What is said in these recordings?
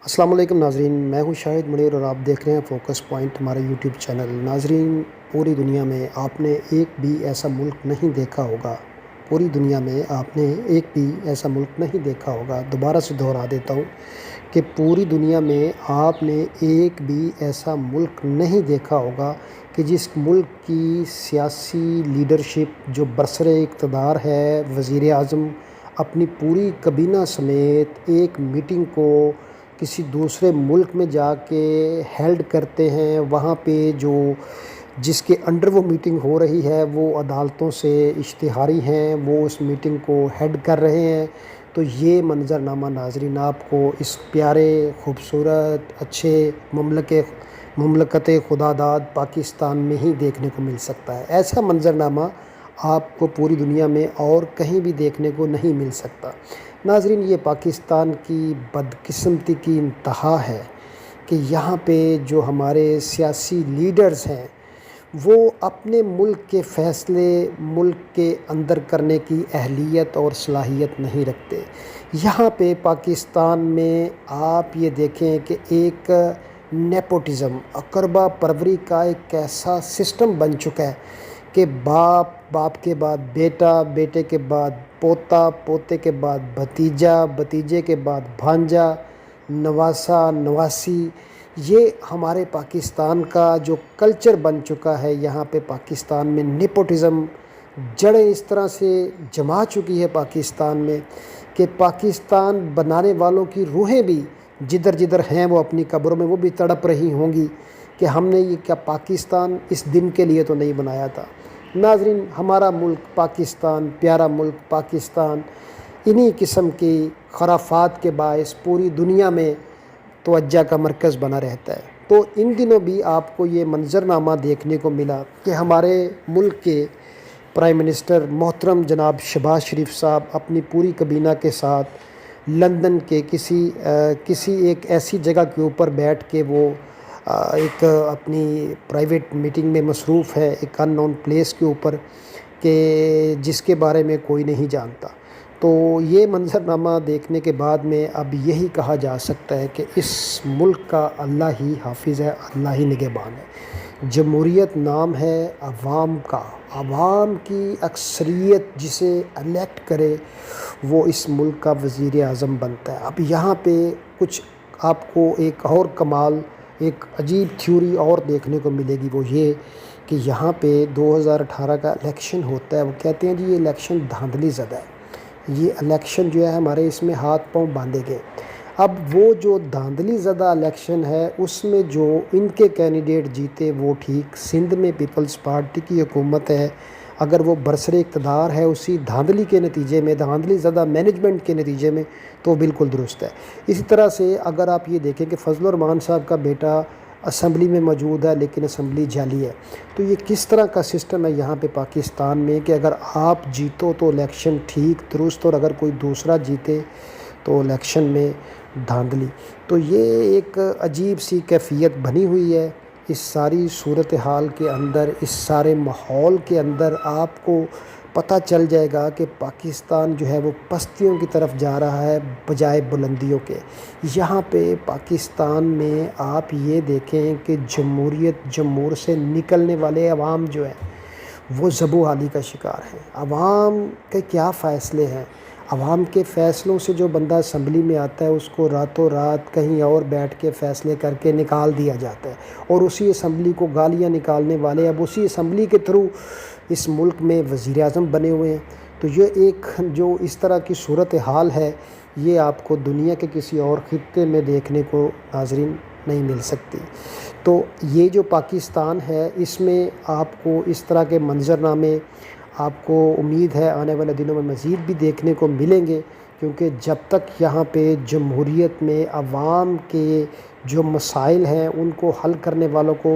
السلام علیکم ناظرین، میں ہوں شاہد منیر اور آپ دیکھ رہے ہیں فوکس پوائنٹ ہمارا یوٹیوب چینل۔ ناظرین، پوری دنیا میں آپ نے ایک بھی ایسا ملک نہیں دیکھا ہوگا دوبارہ سے دہرا دیتا ہوں کہ پوری دنیا میں آپ نے ایک بھی ایسا ملک نہیں دیکھا ہوگا کہ جس ملک کی سیاسی لیڈرشپ جو برسر اقتدار ہے، وزیر اعظم اپنی پوری کابینہ سمیت ایک میٹنگ کو کسی دوسرے ملک میں جا کے ہیلڈ کرتے ہیں، وہاں پہ جس کے انڈر وہ میٹنگ ہو رہی ہے وہ عدالتوں سے اشتہاری ہیں، وہ اس میٹنگ کو ہیڈ کر رہے ہیں۔ تو یہ منظرنامہ ناظرین آپ کو اس پیارے خوبصورت اچھے مملکت خدا داد پاکستان میں ہی دیکھنے کو مل سکتا ہے۔ ایسا منظرنامہ آپ کو پوری دنیا میں اور کہیں بھی دیکھنے کو نہیں مل سکتا۔ ناظرین، یہ پاکستان کی بدقسمتی کی انتہا ہے کہ یہاں پہ جو ہمارے سیاسی لیڈرز ہیں وہ اپنے ملک کے فیصلے ملک کے اندر کرنے کی اہلیت اور صلاحیت نہیں رکھتے۔ یہاں پہ پاکستان میں آپ یہ دیکھیں کہ ایک نیپوٹزم، اقربا پروری کا ایک ایسا سسٹم بن چکا ہے کہ باپ کے بعد بیٹا، بیٹے کے بعد پوتا، پوتے کے بعد بھتیجا، بھتیجے کے بعد بھانجا، نواسا، نواسی۔ یہ ہمارے پاکستان کا جو کلچر بن چکا ہے، یہاں پہ پاکستان میں نیپوٹزم جڑیں اس طرح سے جما چکی ہے پاکستان میں کہ پاکستان بنانے والوں کی روحیں بھی جدھر جدھر ہیں وہ اپنی قبروں میں وہ بھی تڑپ رہی ہوں گی کہ ہم نے یہ کیا پاکستان اس دن کے لیے تو نہیں بنایا تھا۔ ناظرین، ہمارا ملک پاکستان، پیارا ملک پاکستان انہی قسم کی خرافات کے باعث پوری دنیا میں توجہ کا مرکز بنا رہتا ہے۔ تو ان دنوں بھی آپ کو یہ منظرنامہ دیکھنے کو ملا کہ ہمارے ملک کے پرائم منسٹر محترم جناب شہباز شریف صاحب اپنی پوری کابینہ کے ساتھ لندن کے کسی ایک ایسی جگہ کے اوپر بیٹھ کے وہ ایک اپنی پرائیویٹ میٹنگ میں مصروف ہے، ایک ان نون پلیس کے اوپر کہ جس کے بارے میں کوئی نہیں جانتا۔ تو یہ منظرنامہ دیکھنے کے بعد میں اب یہی کہا جا سکتا ہے کہ اس ملک کا اللہ ہی حافظ ہے، اللہ ہی نگہبان ہے۔ جمہوریت نام ہے عوام کا، عوام کی اکثریت جسے الیکٹ کرے وہ اس ملک کا وزیر اعظم بنتا ہے۔ اب یہاں پہ کچھ آپ کو ایک اور کمال، ایک عجیب تھیوری اور دیکھنے کو ملے گی، وہ یہ کہ یہاں پہ 2018 کا الیکشن ہوتا ہے، وہ کہتے ہیں جی یہ الیکشن دھاندلی زدہ ہے، یہ الیکشن جو ہے ہمارے اس میں ہاتھ پاؤں باندھے گئے۔ اب وہ جو دھاندلی زدہ الیکشن ہے اس میں جو ان کے کینڈیڈیٹ جیتے وہ ٹھیک، سندھ میں پیپلز پارٹی کی حکومت ہے، اگر وہ برسر اقتدار ہے اسی دھاندلی کے نتیجے میں، دھاندلی زدہ مینجمنٹ کے نتیجے میں، تو بالکل درست ہے۔ اسی طرح سے اگر آپ یہ دیکھیں کہ فضل الرحمان صاحب کا بیٹا اسمبلی میں موجود ہے لیکن اسمبلی جعلی ہے، تو یہ کس طرح کا سسٹم ہے یہاں پہ پاکستان میں کہ اگر آپ جیتو تو الیکشن ٹھیک درست اور اگر کوئی دوسرا جیتے تو الیکشن میں دھاندلی۔ تو یہ ایک عجیب سی کیفیت بنی ہوئی ہے۔ اس ساری صورتحال کے اندر، اس سارے ماحول کے اندر آپ کو پتہ چل جائے گا کہ پاکستان جو ہے وہ پستیوں کی طرف جا رہا ہے بجائے بلندیوں کے۔ یہاں پہ پاکستان میں آپ یہ دیکھیں کہ جمہور سے نکلنے والے عوام جو ہے وہ ذبح حالی کا شکار ہیں۔ عوام کے کیا فیصلے ہیں؟ عوام کے فیصلوں سے جو بندہ اسمبلی میں آتا ہے اس کو راتوں رات کہیں اور بیٹھ کے فیصلے کر کے نکال دیا جاتا ہے، اور اسی اسمبلی کو گالیاں نکالنے والے اب اسی اسمبلی کے تھرو اس ملک میں وزیر اعظم بنے ہوئے ہیں۔ تو یہ ایک جو اس طرح کی صورتحال ہے یہ آپ کو دنیا کے کسی اور خطے میں دیکھنے کو ناظرین نہیں مل سکتی۔ تو یہ جو پاکستان ہے اس میں آپ کو اس طرح کے منظرنامے آپ کو امید ہے آنے والے دنوں میں مزید بھی دیکھنے کو ملیں گے، کیونکہ جب تک یہاں پہ جمہوریت میں عوام کے جو مسائل ہیں ان کو حل کرنے والوں کو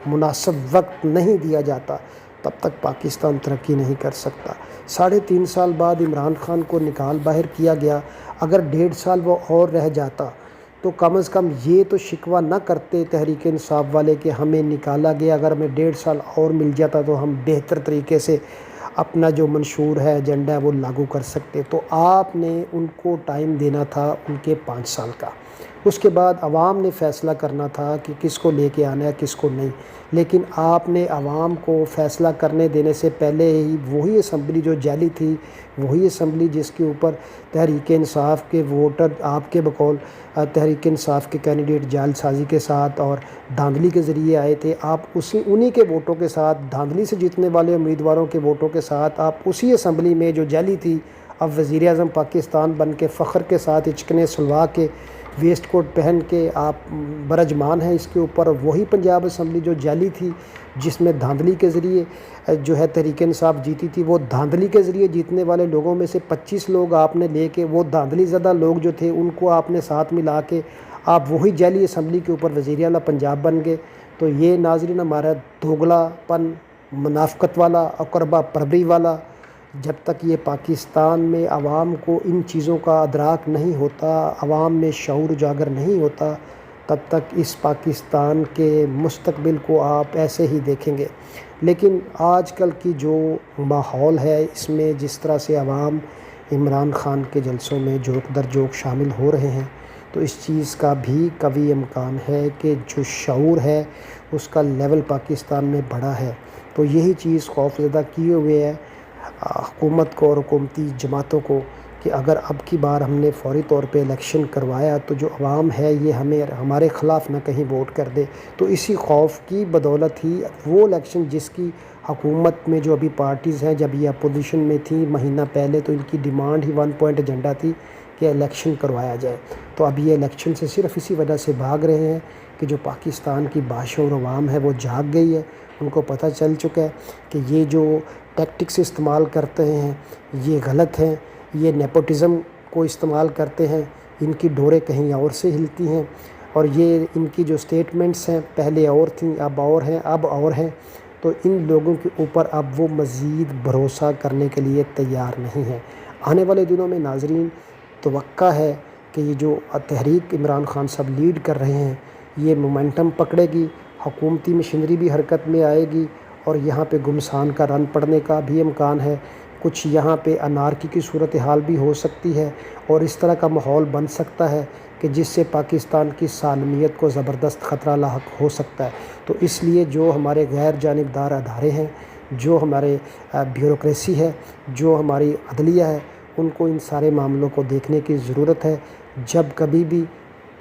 مناسب وقت نہیں دیا جاتا تب تک پاکستان ترقی نہیں کر سکتا۔ 3.5 سال بعد عمران خان کو نکال باہر کیا گیا، اگر 1.5 سال وہ اور رہ جاتا تو کم از کم یہ تو شکوہ نہ کرتے تحریک انصاف والے کہ ہمیں نکالا گیا، اگر ہمیں 1.5 سال اور مل جاتا تو ہم بہتر طریقے سے اپنا جو منشور ہے ایجنڈا ہے وہ لاگو کر سکتے۔ تو آپ نے ان کو ٹائم دینا تھا ان کے 5 سال کا۔ اس کے بعد عوام نے فیصلہ کرنا تھا کہ کس کو لے کے آنا ہے کس کو نہیں، لیکن آپ نے عوام کو فیصلہ کرنے دینے سے پہلے ہی وہی اسمبلی جو جعلی تھی، وہی اسمبلی جس کے اوپر تحریک انصاف کے ووٹر آپ کے بقول تحریک انصاف کے کینڈیڈیٹ جعل سازی کے ساتھ اور دھاندلی کے ذریعے آئے تھے، آپ انہی کے ووٹوں کے ساتھ، دھاندلی سے جیتنے والے امیدواروں کے ووٹوں کے ساتھ آپ اسی اسمبلی میں جو جعلی تھی اب وزیر اعظم پاکستان بن کے فخر کے ساتھ اچکنے سلوا کے ویسٹ کوٹ پہن کے آپ برجمان ہیں اس کے اوپر، وہی پنجاب اسمبلی جو جعلی تھی جس میں دھاندلی کے ذریعے جو ہے تحریک انصاف جیتی تھی، وہ دھاندلی کے ذریعے جیتنے والے لوگوں میں سے 25 لوگ آپ نے لے کے وہ دھاندلی زدہ لوگ جو تھے ان کو آپ نے ساتھ ملا کے آپ وہی جعلی اسمبلی کے اوپر وزیر اعلیٰ پنجاب بن گئے۔ تو یہ ناظرین ہمارا دوگلا پن، منافقت والا، اقربا پروری والا، جب تک یہ پاکستان میں عوام کو ان چیزوں کا ادراک نہیں ہوتا، عوام میں شعور اجاگر نہیں ہوتا، تب تک اس پاکستان کے مستقبل کو آپ ایسے ہی دیکھیں گے۔ لیکن آج کل کی جو ماحول ہے اس میں جس طرح سے عوام عمران خان کے جلسوں میں جوک در جوک شامل ہو رہے ہیں، تو اس چیز کا بھی قوی امکان ہے کہ جو شعور ہے اس کا لیول پاکستان میں بڑا ہے۔ تو یہی چیز خوف زدہ کیے ہوئے ہے حکومت کو اور حکومتی جماعتوں کو کہ اگر اب کی بار ہم نے فوری طور پہ الیکشن کروایا تو جو عوام ہے یہ ہمارے خلاف نہ کہیں ووٹ کر دے۔ تو اسی خوف کی بدولت ہی وہ الیکشن جس کی حکومت میں جو ابھی پارٹیز ہیں جب یہ اپوزیشن میں تھیں مہینہ پہلے تو ان کی ڈیمانڈ ہی 1 پوائنٹ ایجنڈا تھی کہ الیکشن کروایا جائے، تو اب یہ الیکشن سے صرف اسی وجہ سے بھاگ رہے ہیں کہ جو پاکستان کی باشعور عوام ہے وہ جاگ گئی ہے، ان کو پتہ چل چکا ہے کہ یہ جو ٹیکٹکس استعمال کرتے ہیں یہ غلط ہیں، یہ نیپوٹزم کو استعمال کرتے ہیں، ان کی ڈوریں کہیں اور سے ہلتی ہیں، اور یہ ان کی جو سٹیٹمنٹس ہیں پہلے اور تھیں اب اور ہیں اب اور ہیں، تو ان لوگوں کے اوپر اب وہ مزید بھروسہ کرنے کے لیے تیار نہیں ہیں۔ آنے والے دنوں میں ناظرین توقع ہے کہ یہ جو تحریک عمران خان صاحب لیڈ کر رہے ہیں یہ مومنٹم پکڑے گی، حکومتی مشینری بھی حرکت میں آئے گی، اور یہاں پہ گمسان کا رن پڑنے کا بھی امکان ہے، کچھ یہاں پہ انارکی کی صورتحال بھی ہو سکتی ہے، اور اس طرح کا ماحول بن سکتا ہے کہ جس سے پاکستان کی سالمیت کو زبردست خطرہ لاحق ہو سکتا ہے۔ تو اس لیے جو ہمارے غیر جانبدار ادارے ہیں، جو ہمارے بیوروکریسی ہے، جو ہماری عدلیہ ہے، ان کو ان سارے معاملوں کو دیکھنے کی ضرورت ہے۔ جب کبھی بھی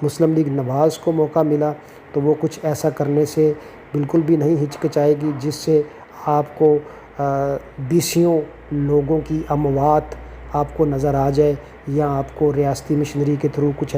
مسلم لیگ نواز کو موقع ملا تو وہ کچھ ایسا کرنے سے بالکل بھی نہیں ہچکچائے گی جس سے آپ کو بیسیوں لوگوں کی اموات آپ کو نظر آ جائے، یا آپ کو ریاستی مشینری کے تھرو کچھ